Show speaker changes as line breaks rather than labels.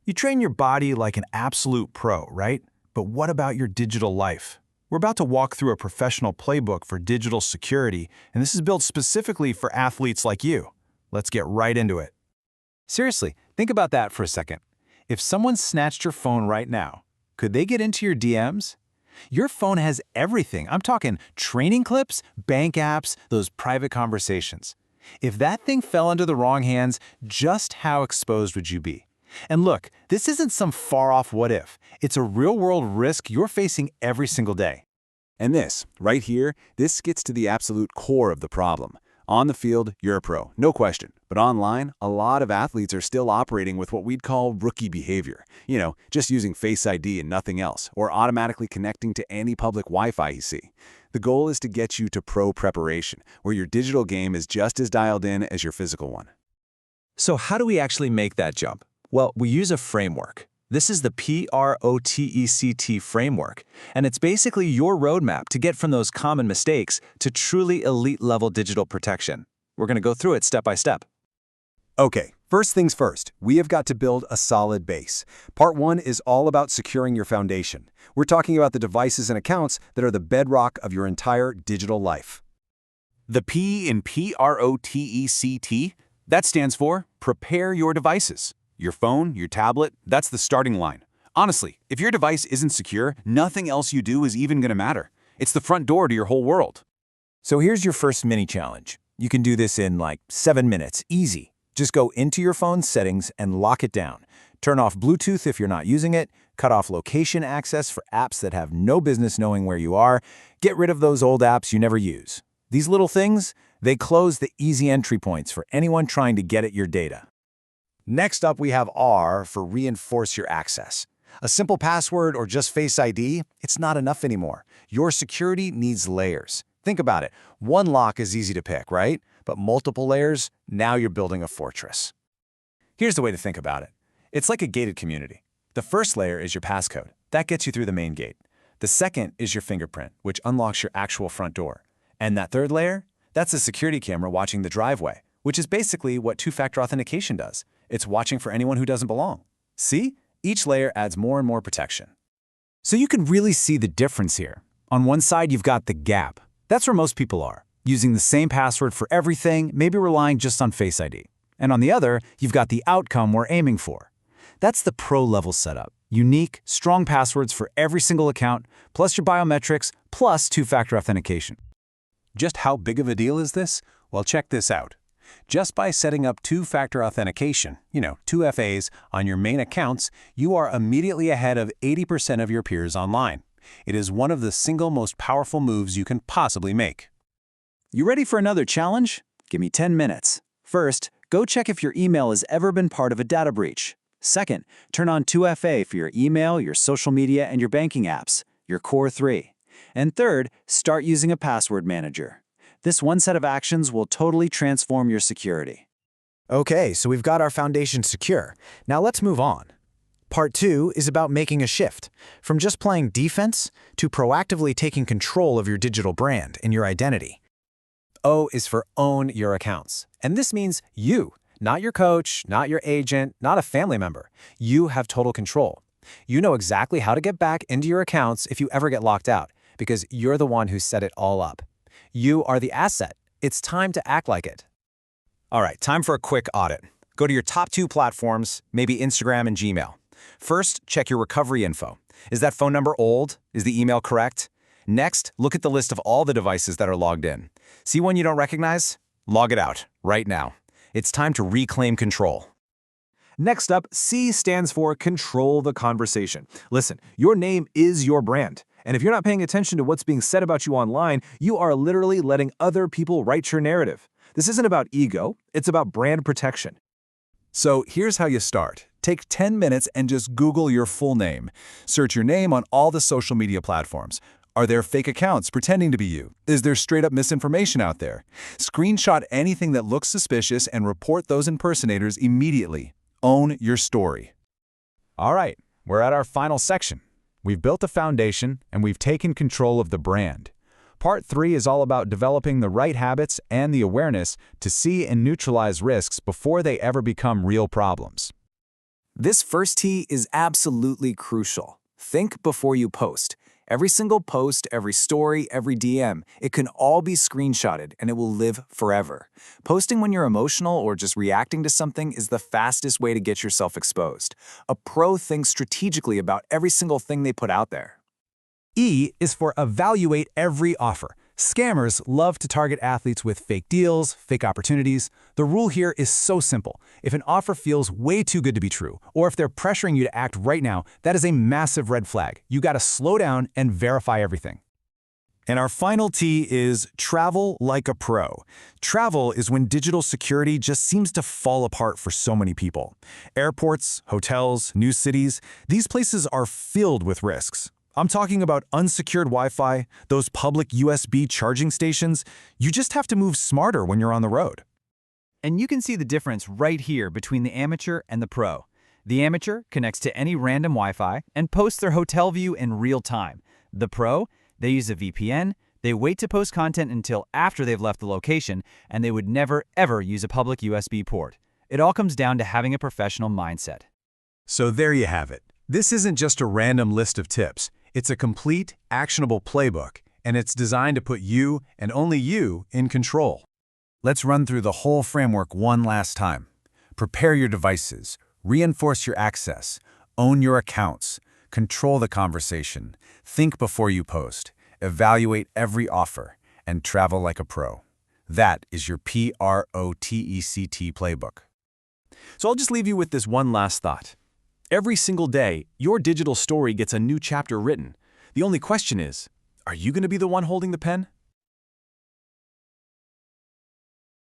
You train your body like an absolute pro, right? But what about your digital life? We're about to walk through a professional playbook for digital security, and this is built specifically for athletes like you. Let's get right into it.
Seriously, think about that for a second. If someone snatched your phone right now, could they get into your DMs? Your phone has everything. I'm talking training clips, bank apps, those private conversations. If that thing fell into the wrong hands, just how exposed would you be? And look, this isn't some far-off what-if. It's a real-world risk you're facing every single day.
And this, right here, this gets to the absolute core of the problem. On the field, you're a pro, no question. But online, a lot of athletes are still operating with what we'd call rookie behavior. Just using Face ID and nothing else, or automatically connecting to any public Wi-Fi you see. The goal is to get you to pro preparation, where your digital game is just as dialed in as your physical one.
So how do we actually make that jump? Well, we use a framework. This is the P.R.O.T.E.C.T framework, and it's basically your roadmap to get from those common mistakes to truly elite-level digital protection. We're going to go through it step by step.
Okay, first things first, we have got to build a solid base. Part 1 is all about securing your foundation. We're talking about the devices and accounts that are the bedrock of your entire digital life.
The P in P.R.O.T.E.C.T, that stands for Prepare Your Devices. Your phone, your tablet, that's the starting line. Honestly, if your device isn't secure, nothing else you do is even going to matter. It's the front door to your whole world.
So here's your first mini challenge. You can do this in like 7 minutes, easy. Just go into your phone's settings and lock it down. Turn off Bluetooth if you're not using it, cut off location access for apps that have no business knowing where you are, get rid of those old apps you never use. These little things, they close the easy entry points for anyone trying to get at your data.
Next up, we have R for reinforce your access. A simple password or just Face ID, it's not enough anymore. Your security needs layers. Think about it. One lock is easy to pick, right? But multiple layers, now you're building a fortress.
Here's the way to think about it. It's like a gated community. The first layer is your passcode. That gets you through the main gate. The second is your fingerprint, which unlocks your actual front door. And that third layer? That's a security camera watching the driveway, which is basically what two-factor authentication does. It's watching for anyone who doesn't belong. See? Each layer adds more and more protection.
So you can really see the difference here. On one side, you've got the gap. That's where most people are, using the same password for everything, maybe relying just on Face ID. And on the other, you've got the outcome we're aiming for. That's the pro-level setup. Unique, strong passwords for every single account, plus your biometrics, plus two-factor authentication.
Just how big of a deal is this? Well, check this out. Just by setting up two-factor authentication, 2FAs, on your main accounts, you are immediately ahead of 80% of your peers online. It is one of the single most powerful moves you can possibly make.
You ready for another challenge? Give me 10 minutes. First, go check if your email has ever been part of a data breach. Second, turn on 2FA for your email, your social media, and your banking apps, your core 3. And third, start using a password manager. This one set of actions will totally transform your security.
Okay, so we've got our foundation secure. Now let's move on. Part 2 is about making a shift, from just playing defense to proactively taking control of your digital brand and your identity. O is for own your accounts. And this means you, not your coach, not your agent, not a family member. You have total control. You know exactly how to get back into your accounts if you ever get locked out, because you're the one who set it all up. You are the asset. It's time to act like it.
All right, time for a quick audit. Go to your top 2 platforms, maybe Instagram and Gmail. First, check your recovery info. Is that phone number old? Is the email correct? Next, look at the list of all the devices that are logged in. See one you don't recognize? Log it out, right now. It's time to reclaim control.
Next up, C stands for control the conversation. Listen, your name is your brand. And if you're not paying attention to what's being said about you online, you are literally letting other people write your narrative. This isn't about ego, it's about brand protection.
So here's how you start. Take 10 minutes and just Google your full name. Search your name on all the social media platforms. Are there fake accounts pretending to be you? Is there straight-up misinformation out there? Screenshot anything that looks suspicious and report those impersonators immediately. Own your story.
All right, we're at our final section. We've built a foundation, and we've taken control of the brand. Part 3 is all about developing the right habits and the awareness to see and neutralize risks before they ever become real problems.
This first T is absolutely crucial. Think before you post. Every single post, every story, every DM, it can all be screenshotted and it will live forever. Posting when you're emotional or just reacting to something is the fastest way to get yourself exposed. A pro thinks strategically about every single thing they put out there.
E is for evaluate every offer. Scammers love to target athletes with fake deals, fake opportunities. The rule here is so simple. If an offer feels way too good to be true, or if they're pressuring you to act right now, that is a massive red flag. You gotta slow down and verify everything.
And our final T is travel like a pro. Travel is when digital security just seems to fall apart for so many people. Airports, hotels, new cities, these places are filled with risks. I'm talking about unsecured Wi-Fi, those public USB charging stations. You just have to move smarter when you're on the road.
And you can see the difference right here between the amateur and the pro. The amateur connects to any random Wi-Fi and posts their hotel view in real time. The pro, they use a VPN, they wait to post content until after they've left the location, and they would never ever use a public USB port. It all comes down to having a professional mindset.
So there you have it. This isn't just a random list of tips. It's a complete, actionable playbook, and it's designed to put you, and only you, in control. Let's run through the whole framework one last time. Prepare your devices, reinforce your access, own your accounts, control the conversation, think before you post, evaluate every offer, and travel like a pro. That is your P.R.O.T.E.C.T playbook.
So I'll just leave you with this one last thought. Every single day, your digital story gets a new chapter written. The only question is, are you going to be the one holding the pen?